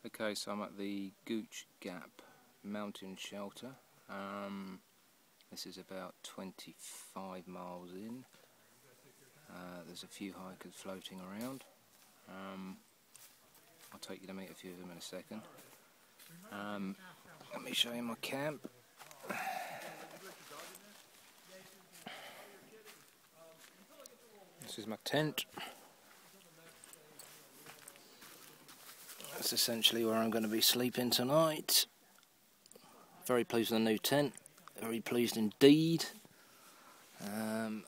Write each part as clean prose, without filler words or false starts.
Okay, so I'm at the Gooch Gap mountain shelter. This is about 25 miles in. There's a few hikers floating around. I'll take you to meet a few of them in a second. Let me show you my camp. This is my tent. That's essentially where I'm going to be sleeping tonight. Very pleased with the new tent. Very pleased indeed. Let's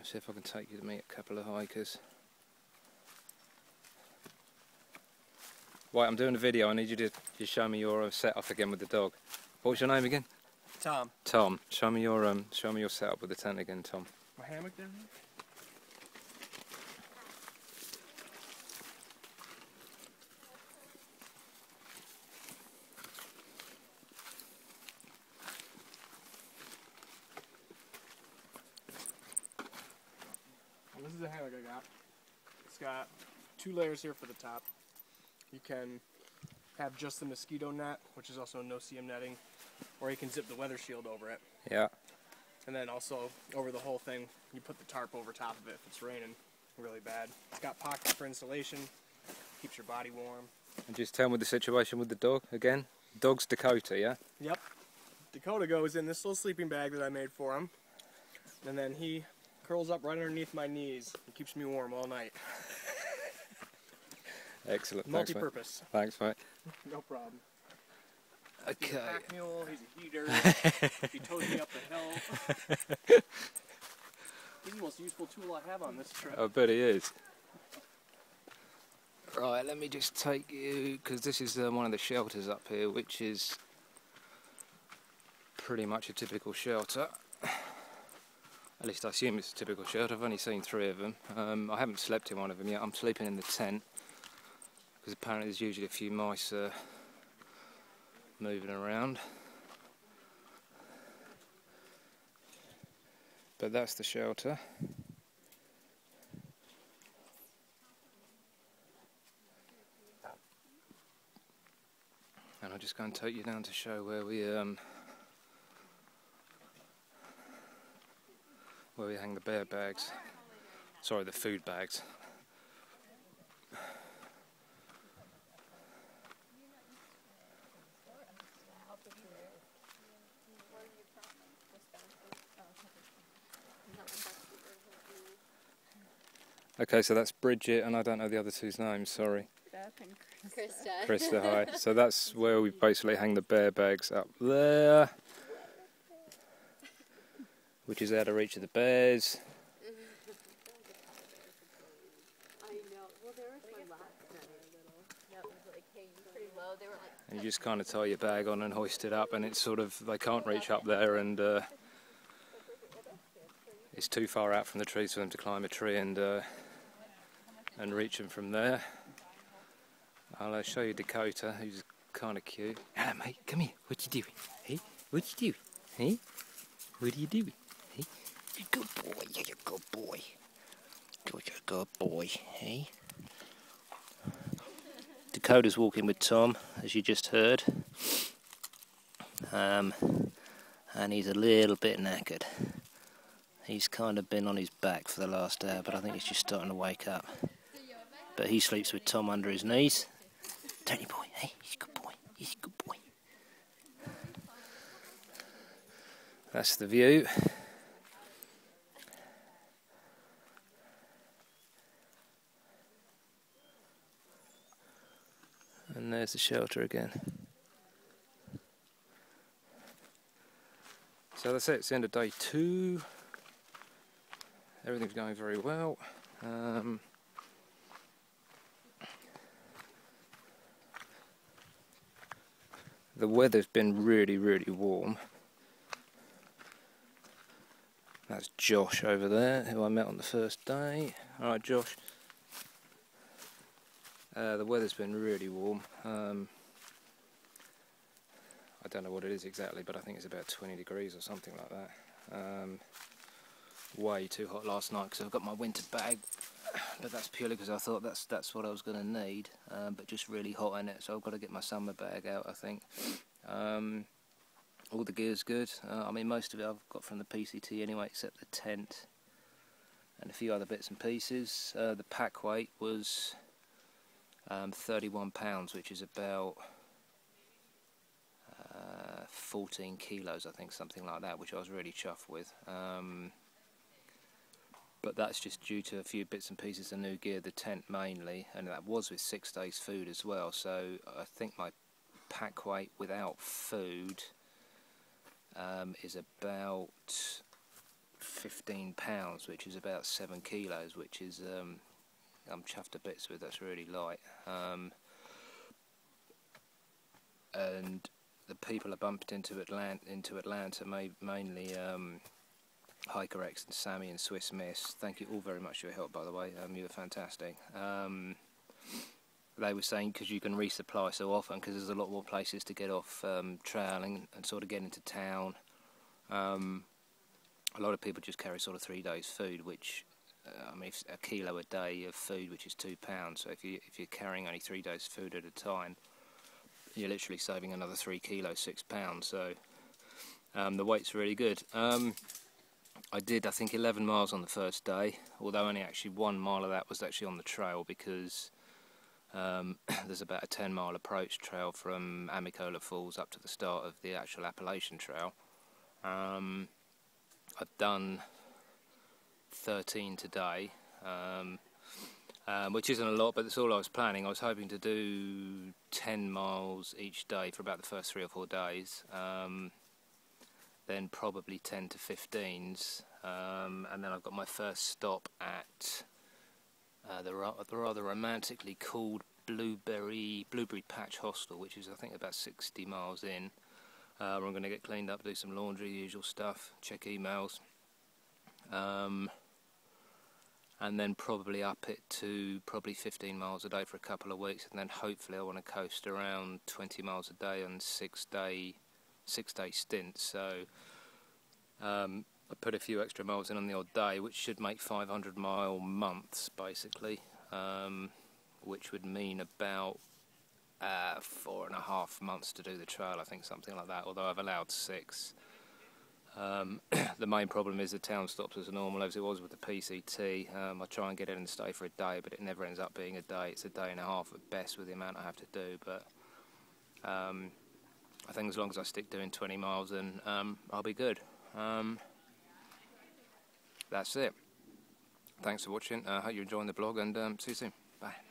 see if I can take you to meet a couple of hikers. Right, I'm doing a video. I need you to just show me your setup again with the dog. What's your name again? Tom. Tom. Show me your setup with the tent again, Tom. My hammock there? This is the hammock I got. It's got 2 layers here for the top. You can have just the mosquito net, which is also no-seam netting, or you can zip the weather shield over it. Yeah. And then also over the whole thing, you put the tarp over top of it if it's raining really bad. It's got pockets for insulation, keeps your body warm. And just tell me the situation with the dog again. Dog's Dakota, yeah? Yep. Dakota goes in this little sleeping bag that I made for him, and then he curls up right underneath my knees and keeps me warm all night. Excellent. Multi-purpose. Thanks, mate. No problem. Okay. He's a pack mule, he's a heater, he tows me up the hill. He's the most useful tool I have on this trip. I bet he is. Right, let me just take you, because this is one of the shelters up here, which is pretty much a typical shelter. At least I assume it's a typical shelter. I've only seen 3 of them. I haven't slept in one of them yet. I'm sleeping in the tent, because apparently there's usually a few mice moving around. But that's the shelter. And I'll just go and take you down to show where we hang the bear bags. Sorry, the food bags. Okay, so that's Bridget, and I don't know the other 2's names, sorry. Beth and Krista. Krista, hi. So that's where we basically hang the bear bags up there, which is out of reach of the bears. I know. Well, there was one last night, that was like hanging pretty low. They were like. And you just kind of tie your bag on and hoist it up, and it's sort of, they can't reach up there, and it's too far out from the trees for them to climb a tree and reach them from there. I'll show you Dakota, who's kind of cute. Hello, mate. Come here. What you doing? Hey, what you doing? Hey, what are you doing? Hey, you're a good boy. You're a good boy. You're a good boy. Hey. Dakota's walking with Tom, as you just heard. And he's a little bit knackered. He's kind of been on his back for the last hour, but I think he's just starting to wake up. But he sleeps with Tom under his knees. Don't you, boy? Hey, he's a good boy. He's a good boy. That's the view. And there's the shelter again. So that's it, it's the end of day 2. Everything's going very well. The weather's been really, really warm. That's Josh over there, who I met on the first day. Alright, Josh. The weather's been really warm. I don't know what it is exactly, but I think it's about 20 degrees or something like that. way too hot last night because I've got my winter bag, but that's purely because I thought that's what I was going to need, but just really hot in it, so I've got to get my summer bag out, I think. All the gear's good. I mean, most of it I've got from the PCT anyway, except the tent and a few other bits and pieces. The pack weight was 31 pounds, which is about 14 kilos, I think, something like that, which I was really chuffed with. But that's just due to a few bits and pieces of new gear, the tent mainly, and that was with 6 days food as well, so I think my pack weight without food is about 15 pounds, which is about 7 kilos, which is I'm chuffed to bits with. That's really light. And the people I bumped into Atlanta mainly Hiker X and Sammy and Swiss Miss. Thank you all very much for your help, by the way. You were fantastic. They were saying because you can resupply so often, because there's a lot more places to get off trail and sort of get into town. A lot of people just carry sort of 3 days food, which I mean, a kilo a day of food, which is £2. So if you're carrying only 3 days food at a time, you're literally saving another 3 kilos, £6. So the weight's really good. I did, I think, 11 miles on the first day, although only actually 1 mile of that was actually on the trail, because there's about a 10-mile approach trail from Amicola Falls up to the start of the actual Appalachian Trail. I've done 13 today, which isn't a lot, but that's all I was planning. I was hoping to do 10 miles each day for about the first 3 or 4 days, then probably 10 to 15s, and then I've got my first stop at the rather romantically called Blueberry Patch Hostel, which is, I think, about 60 miles in. I'm going to get cleaned up, do some laundry, usual stuff, check emails, and then probably up it to probably 15 miles a day for a couple of weeks, and then hopefully I want to coast around 20 miles a day on 6-day stints. So I put a few extra miles in on the odd day, which should make 500-mile months basically, which would mean about 4.5 months to do the trail, I think, something like that, although I've allowed 6. The main problem is the town stops as normal, as it was with the PCT. I try and get in and stay for a day, but it never ends up being a day. It's a day and a half at best with the amount I have to do, but I think as long as I stick doing 20 miles, then I'll be good. That's it. Thanks for watching. I hope you're enjoying the blog, and see you soon. Bye.